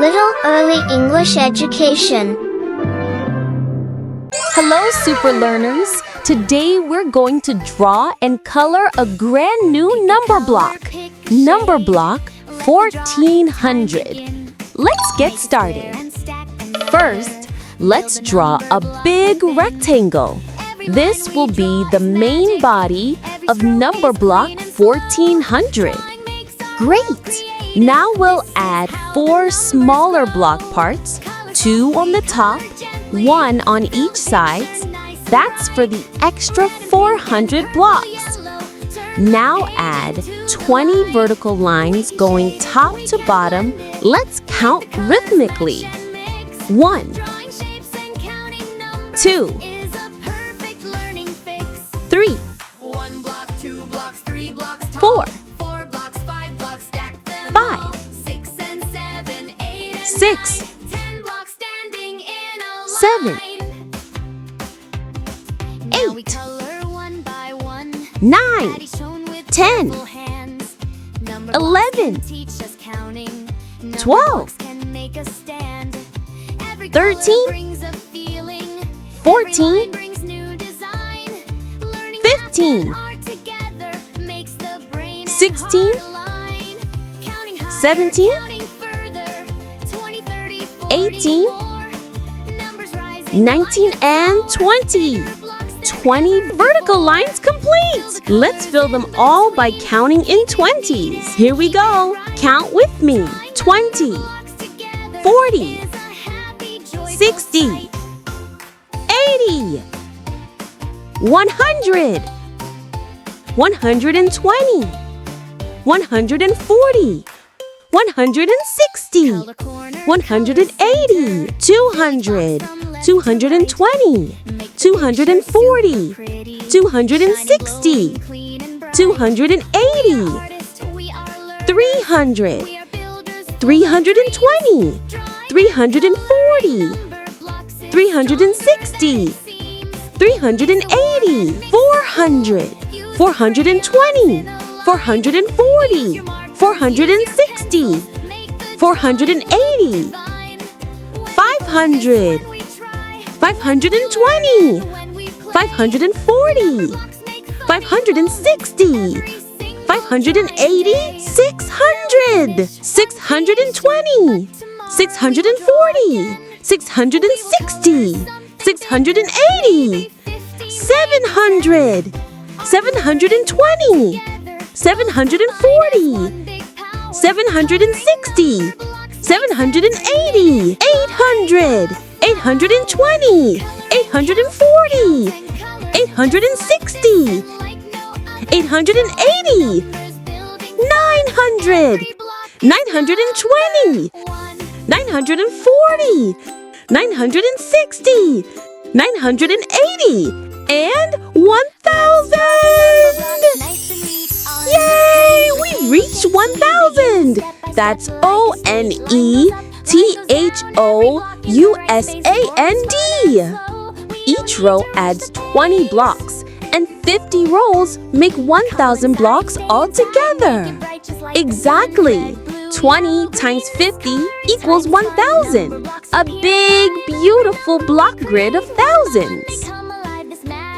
Little Early English Education. Hello, super learners! Today we're going to draw and color a brand new number block. Number block 1400. Let's get started. First, let's draw a big rectangle. This will be the main body of number block 1400. Great! Now we'll add 4 smaller block parts, 2 on the top, 1 on each side. That's for the extra 400 blocks. Now add 20 vertical lines going top to bottom. Let's count rhythmically. 1, 2, 3, 4, 5, 6, 7, 8, 9, 10, 11, 12, 13, 14, 15, 16, 17, 18, 19, and 20. 20 vertical lines complete! Let's fill them all by counting in 20s. Here we go. Count with me. 20, 40, 60, 80, 100, 120, 140, 160, 180, 200, 220, 240, 260, 280, 300, 320, 340, 360, 380, 400, 420, 440, 460, 480, 500, 520, 540, 560, 580, 600, 620, 640, 660, 680, 700, 720, 740, 760, 780, 800, 820, 840, 860, 880, 900, 920, 940, 960, 980, and 1,000! Yay! We reached 1,000! That's ONETHOUSAND! Each row adds 20 blocks, and 50 rows make 1,000 blocks altogether. Exactly! 20 times 50 equals 1,000. A big, beautiful block grid of thousands.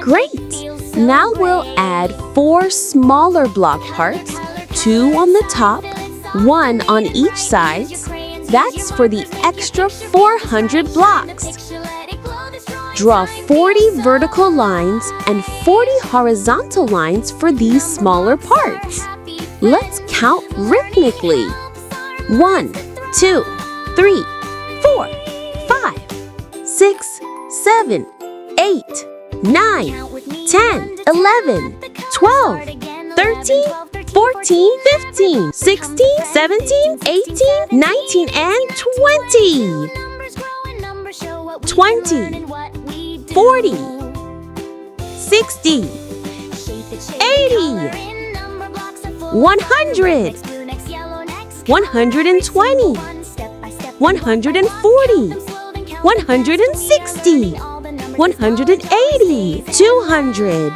Great! Now we'll add 4 smaller block parts, 2 on the top, 1 on each side. That's for the extra 400 blocks. Draw 40 vertical lines and 40 horizontal lines for these smaller parts. Let's count rhythmically. 1, 2, 3, 4, 5, 6, 7, 8, 9, 10, 11, 12, 13, 14, 15, 16, 17, 18, 19, and 20. 20, 40, 60, 80, 100, 120, 140, 160, 180, 200,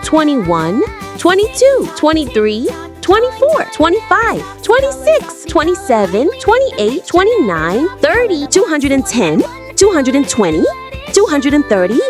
21, 22, 23, 24, 25, 26, 27, 28, 29, 30, 210, 220, 230,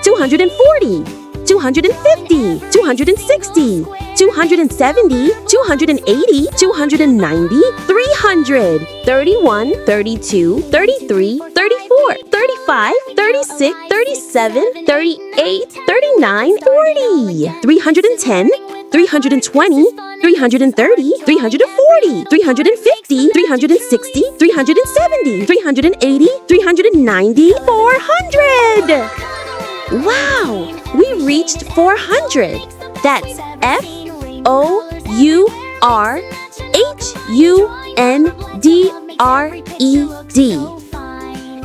240, 250, 260, 270, 280, 290, 300, 31, 32, 33, 34, 35, 36, 37, 38, 39, 40, 310, 320, 330, 340, 350, 360, 370, 380, 390, 400! Wow! We reached 400! That's FOURHUNDRED.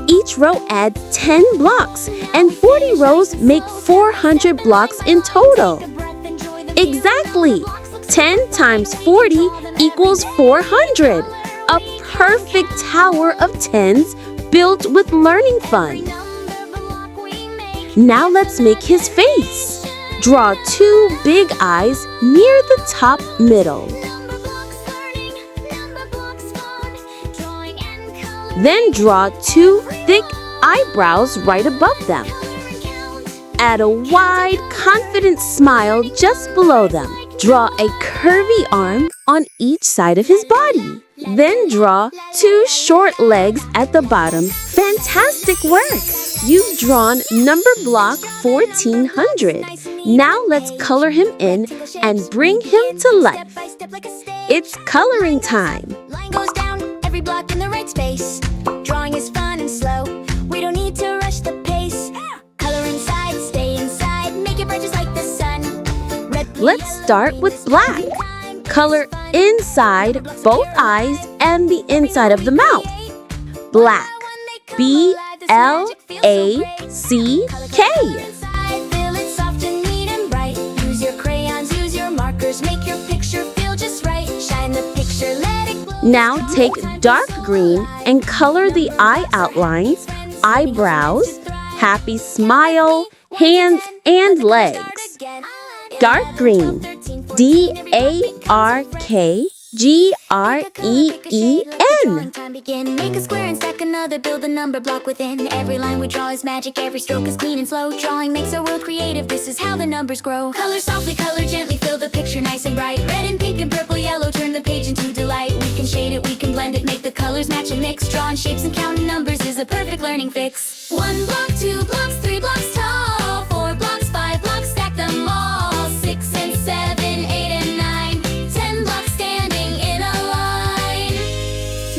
Each row adds 10 blocks, and 40 rows make 400 blocks in total. Exactly! 10 times 40 equals 400. A perfect tower of tens built with learning fun. Now let's make his face. Draw 2 big eyes near the top middle. Then draw 2 thick eyebrows right above them. Add a wide, confident smile just below them. Draw a curvy arm on each side of his body. Then draw 2 short legs at the bottom. Fantastic work! You've drawn Numberblock 1400. Now let's color him in and bring him to life. It's coloring time. Line goes down, every block in the right space. Drawing is fun and slow. We don't need to rush the pace. Color inside, stay inside, make it bright just like the sun. Let's start with black. Color inside both eyes and the inside of the mouth. Black. BLACK. Feel it soft and neat and bright. Use your crayons, use your markers, make your picture feel just right. Shine the picture, let it glow. Now take dark green and color the eye outlines, eyebrows, happy smile, hands, and legs. Dark green. DARKGREEN. Time begin. Make a square and stack another. Build a number block within. Every line we draw is magic. Every stroke is clean and slow. Drawing makes our world creative. This is how the numbers grow. Color softly, color gently. Fill the picture nice and bright. Red and pink and purple, yellow. Turn the page into delight. We can shade it, we can blend it. Make the colors match and mix. Drawing shapes and counting numbers is a perfect learning fix. 1 block, 2 blocks, 3 blocks tall. 4 blocks, 5 blocks, stack them all. 6 and 7, 8 and 9. 10 blocks standing in a line.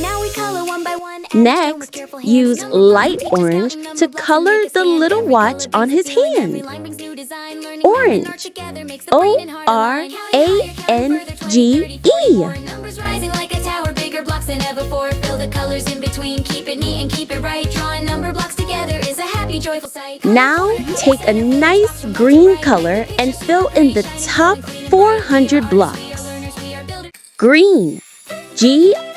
Now we color one by one. Next, use light orange to color the little watch on his hand. Orange. ORANGE. Numbers rising like a tower, bigger blocks than ever before. Fill the colors in between, keep it neat and keep it right. Drawing number blocks together is a happy, joyful sight. Now take a nice green color and fill in the top 400 blocks. Green. GREEN.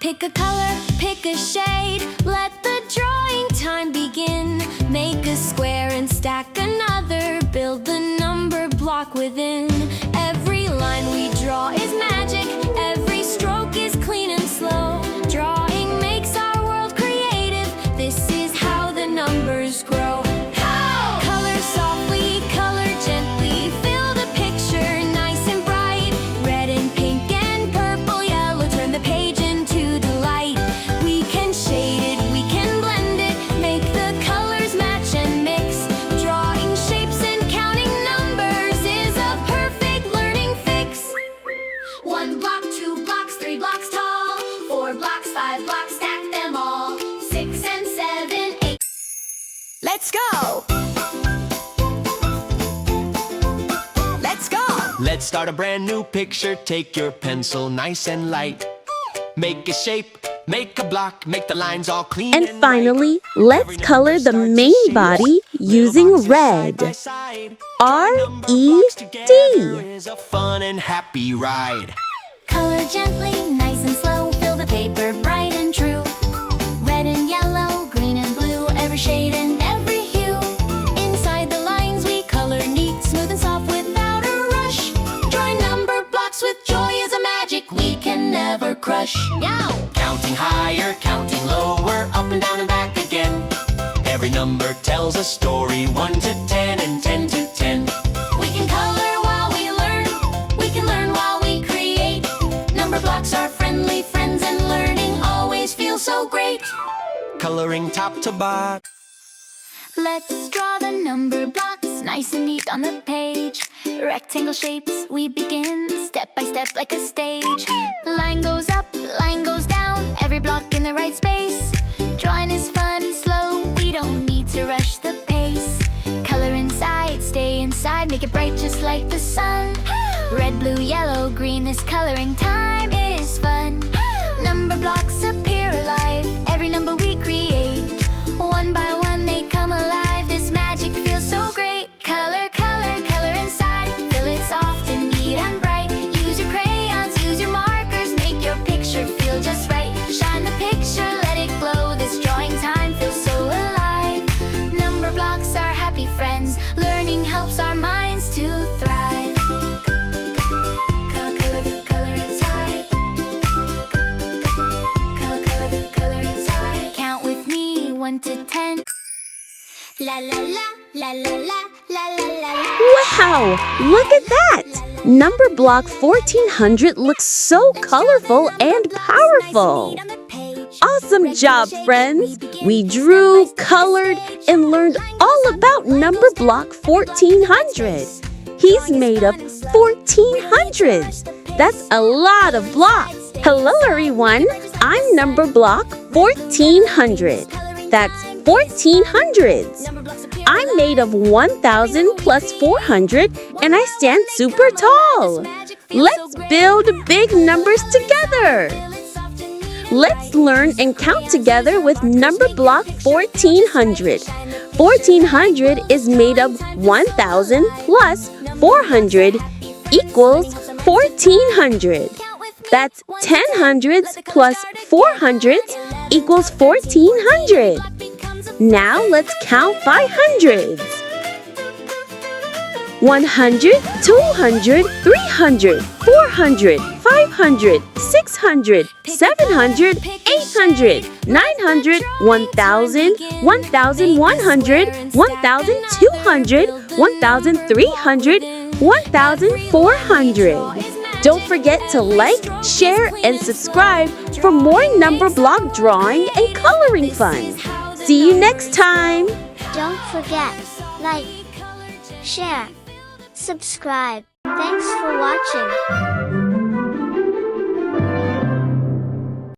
Pick a color, pick a shade. Let the drawing time begin. Make a square and stack another. Build the number block within. Every line we draw is magic. Every stroke is clean and slow. Drawing makes our world creative. This is how the numbers grow. Color softly, color gently. Fill the picture nice and bright. Red and pink and purple, yellow. Turn the page into delight. We can shade it, we can blend it. Make the colors match and mix. Drawing shapes and counting numbers is a perfect learning fix. 1 block, 2 blocks, 3 blocks tall. 4 blocks, 5 blocks, stack them all. 6 and 7, 8. Let's go! Let's go! Let's start a brand new picture. Take your pencil nice and light. Make a shape, make a block, make the lines all clean And and finally, right. let's Every color number the starts main to shape. body Little using boxes side by red. side. RED. Together is a fun and happy ride. Color gently, nice and slow. Fill the paper bright and true. Red and yellow, green and blue. coloring top to bottom. Let's draw the number blocks, nice and neat on the page. Rectangle shapes, we begin, step by step like a stage. Line goes up, line goes down, every block in the right space. Drawing is fun and slow, we don't need to rush the pace. Color inside, stay inside, make it bright just like the sun. Red, blue, yellow, green, this coloring time is fun. Number blocks appear alive, every number we create. One by one they come alive, this magic feels so great. Color, color, color inside, fill it soft and neat and bright. Use your crayons, use your markers, make your picture feel just right. Shine the picture, let it glow, this drawing time feels so alive. Number blocks are happy friends, learning helps our minds to thrive. Color, color inside. Color, color inside. Count with me, 1 to 10. La la la, la la la, la la la la. Wow! Look at that! Number block 1400 looks so colorful and powerful. Awesome job, friends! We drew, colored, and learned all about number block 1400. He's made of 1400s. That's a lot of blocks. Hello, everyone. I'm number block 1400. That's 1400s. I'm made of 1000 plus 400, and I stand super tall. Let's build big numbers together. Let's learn and count together with number block 1400. 1400 is made of 1000 plus 400 equals 1400. That's 10 hundreds plus 400 equals 1400. Now let's count by hundreds. 100, 200, 300, 400, 500, 600, 700, 800, 900, 1000, 1100, 1200, 1300, 1400. Don't forget to like, share, and subscribe for more number block drawing and coloring fun. See you next time! Don't forget, like, share, subscribe. Thanks for watching.